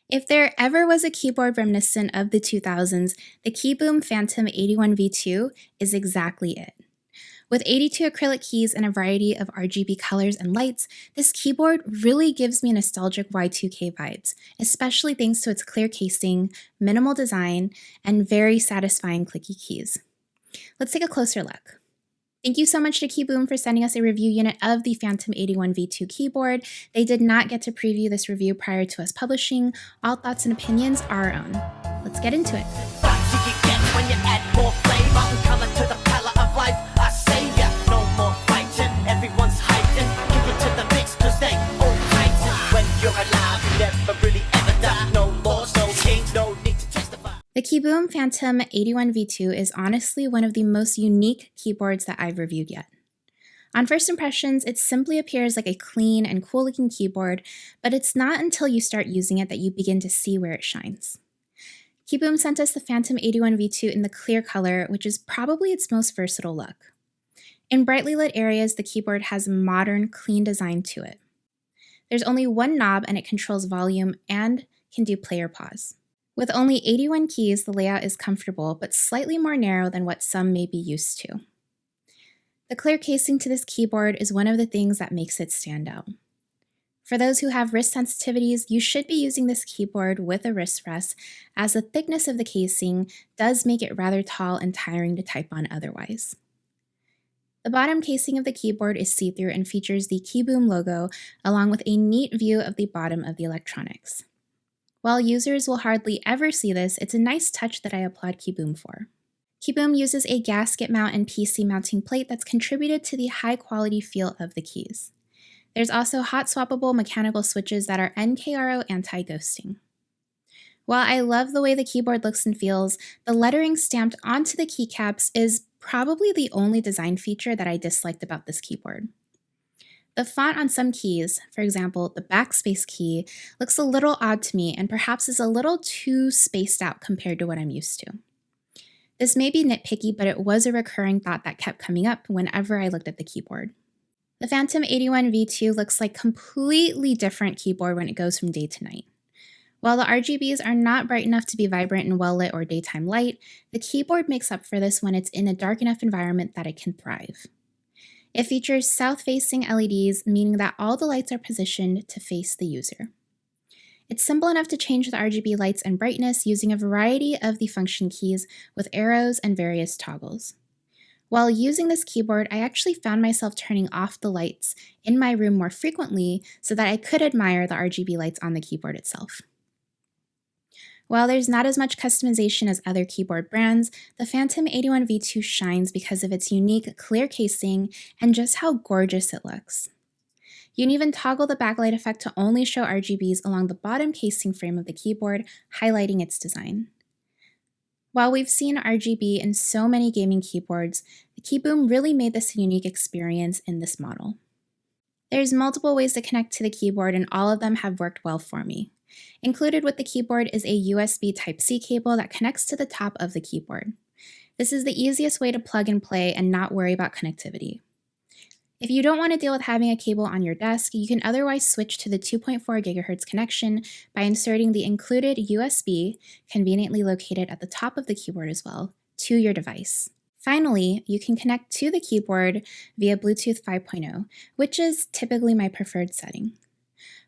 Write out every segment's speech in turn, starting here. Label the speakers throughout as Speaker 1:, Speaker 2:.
Speaker 1: If there ever was a keyboard reminiscent of the 2000s, the KiiBOOM Phantom 81V2 is exactly it. With 82 acrylic keys and a variety of RGB colors and lights, this keyboard really gives me nostalgic Y2K vibes, especially thanks to its clear casing, minimal design, and very satisfying clicky keys. Let's take a closer look. Thank you so much to KiiBOOM for sending us a review unit of the Phantom 81V2 keyboard. They did not get to preview this review prior to us publishing. All thoughts and opinions are our own. Let's get into it. The KiiBOOM Phantom 81V2 is honestly one of the most unique keyboards that I've reviewed yet. On first impressions, it simply appears like a clean and cool looking keyboard, but it's not until you start using it that you begin to see where it shines. KiiBOOM sent us the Phantom 81V2 in the clear color, which is probably its most versatile look. In brightly lit areas, the keyboard has a modern, clean design to it. There's only one knob and it controls volume and can do play or pause. With only 81 keys, the layout is comfortable, but slightly more narrow than what some may be used to. The clear casing to this keyboard is one of the things that makes it stand out. For those who have wrist sensitivities, you should be using this keyboard with a wrist rest, as the thickness of the casing does make it rather tall and tiring to type on otherwise. The bottom casing of the keyboard is see-through and features the KiiBOOM logo, along with a neat view of the bottom of the electronics. While users will hardly ever see this, it's a nice touch that I applaud KiiBOOM for. KiiBOOM uses a gasket mount and PC mounting plate that's contributed to the high-quality feel of the keys. There's also hot swappable mechanical switches that are NKRO anti-ghosting. While I love the way the keyboard looks and feels, the lettering stamped onto the keycaps is probably the only design feature that I disliked about this keyboard. The font on some keys, for example, the backspace key, looks a little odd to me and perhaps is a little too spaced out compared to what I'm used to. This may be nitpicky, but it was a recurring thought that kept coming up whenever I looked at the keyboard. The Phantom 81V2 looks like a completely different keyboard when it goes from day to night. While the RGBs are not bright enough to be vibrant and well-lit or daytime light, the keyboard makes up for this when it's in a dark enough environment that it can thrive. It features south-facing LEDs, meaning that all the lights are positioned to face the user. It's simple enough to change the RGB lights and brightness using a variety of the function keys with arrows and various toggles. While using this keyboard, I actually found myself turning off the lights in my room more frequently so that I could admire the RGB lights on the keyboard itself. While there's not as much customization as other keyboard brands, the Phantom 81V2 shines because of its unique clear casing and just how gorgeous it looks. You can even toggle the backlight effect to only show RGBs along the bottom casing frame of the keyboard, highlighting its design. While we've seen RGB in so many gaming keyboards, the KiiBOOM really made this a unique experience in this model. There's multiple ways to connect to the keyboard and all of them have worked well for me. Included with the keyboard is a USB Type-C cable that connects to the top of the keyboard. This is the easiest way to plug and play and not worry about connectivity. If you don't want to deal with having a cable on your desk, you can otherwise switch to the 2.4 GHz connection by inserting the included USB, conveniently located at the top of the keyboard as well, to your device. Finally, you can connect to the keyboard via Bluetooth 5.0, which is typically my preferred setting.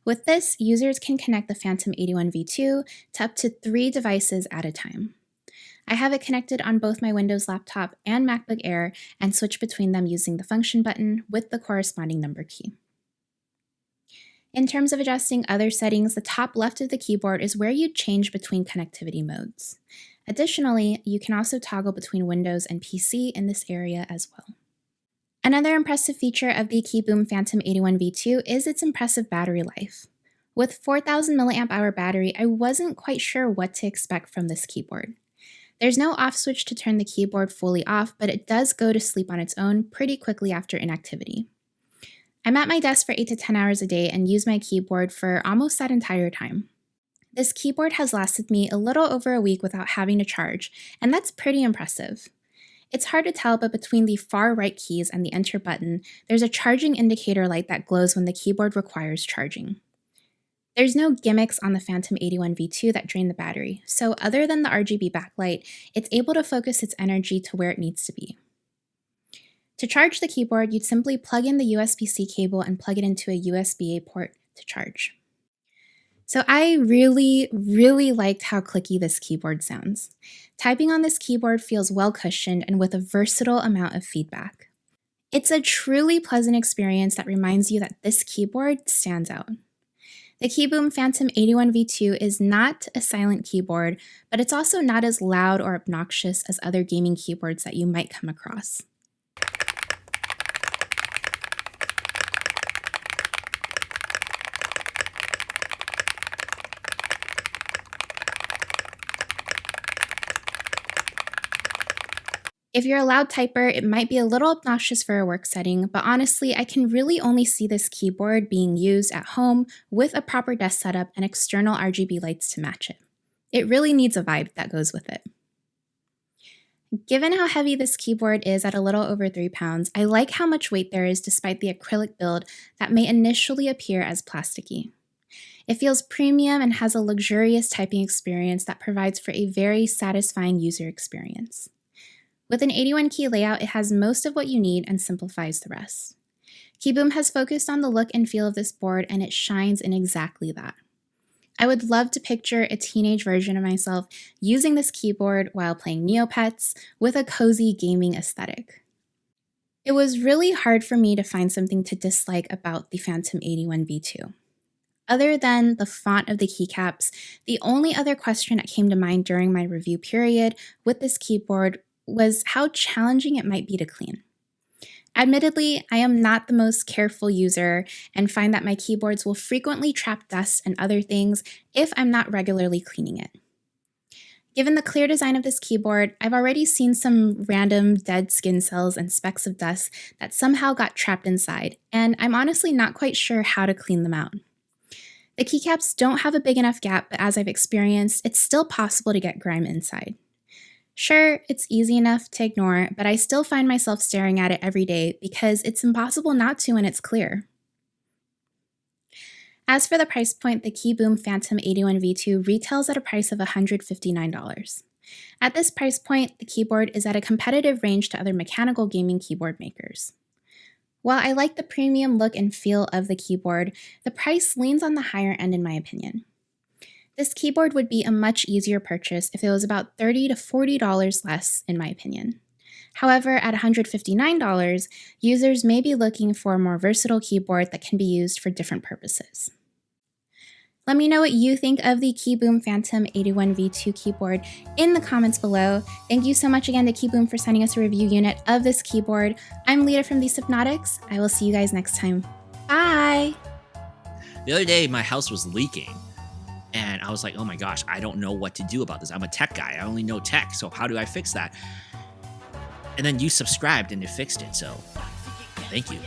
Speaker 1: With this, users can connect the Phantom 81V2 to up to 3 devices at a time. I have it connected on both my Windows laptop and MacBook Air and switch between them using the function button with the corresponding number key. In terms of adjusting other settings, the top left of the keyboard is where you change between connectivity modes. Additionally, you can also toggle between Windows and PC in this area as well. Another impressive feature of the KiiBOOM Phantom 81V2 is its impressive battery life. With 4,000 mAh battery, I wasn't quite sure what to expect from this keyboard. There's no off switch to turn the keyboard fully off, but it does go to sleep on its own pretty quickly after inactivity. I'm at my desk for 8 to 10 hours a day and use my keyboard for almost that entire time. This keyboard has lasted me a little over a week without having to charge, and that's pretty impressive. It's hard to tell, but between the far right keys and the enter button, there's a charging indicator light that glows when the keyboard requires charging. There's no gimmicks on the Phantom 81 V2 that drain the battery, so other than the RGB backlight, it's able to focus its energy to where it needs to be. To charge the keyboard, you'd simply plug in the USB-C cable and plug it into a USB-A port to charge. So I really liked how clicky this keyboard sounds. Typing on this keyboard feels well cushioned and with a versatile amount of feedback. It's a truly pleasant experience that reminds you that this keyboard stands out. The KiiBOOM Phantom 81 V2 is not a silent keyboard, but it's also not as loud or obnoxious as other gaming keyboards that you might come across. If you're a loud typer, it might be a little obnoxious for a work setting, but honestly, I can really only see this keyboard being used at home with a proper desk setup and external RGB lights to match it. It really needs a vibe that goes with it. Given how heavy this keyboard is at a little over 3 pounds, I like how much weight there is despite the acrylic build that may initially appear as plasticky. It feels premium and has a luxurious typing experience that provides for a very satisfying user experience. With an 81 key layout, it has most of what you need and simplifies the rest. KiiBOOM has focused on the look and feel of this board, and it shines in exactly that. I would love to picture a teenage version of myself using this keyboard while playing Neopets with a cozy gaming aesthetic. It was really hard for me to find something to dislike about the Phantom 81 V2. Other than the font of the keycaps, the only other question that came to mind during my review period with this keyboard was how challenging it might be to clean. Admittedly, I am not the most careful user and find that my keyboards will frequently trap dust and other things if I'm not regularly cleaning it. Given the clear design of this keyboard, I've already seen some random dead skin cells and specks of dust that somehow got trapped inside, and I'm honestly not quite sure how to clean them out. The keycaps don't have a big enough gap, but as I've experienced, it's still possible to get grime inside. Sure, it's easy enough to ignore, but I still find myself staring at it every day because it's impossible not to when it's clear. As for the price point, the KiiBOOM Phantom 81 V2 retails at a price of $159. At this price point, the keyboard is at a competitive range to other mechanical gaming keyboard makers. While I like the premium look and feel of the keyboard, the price leans on the higher end in my opinion. This keyboard would be a much easier purchase if it was about $30 to $40 less, in my opinion. However, at $159, users may be looking for a more versatile keyboard that can be used for different purposes. Let me know what you think of the KiiBOOM Phantom 81 V2 keyboard in the comments below. Thank you so much again to KiiBOOM for sending us a review unit of this keyboard. I'm Lida from the Sypnotix. I will see you guys next time. Bye!
Speaker 2: The other day, my house was leaking. And I was like, oh my gosh, I don't know what to do about this. I'm a tech guy. I only know tech. So how do I fix that? And then you subscribed and it fixed it. So thank you.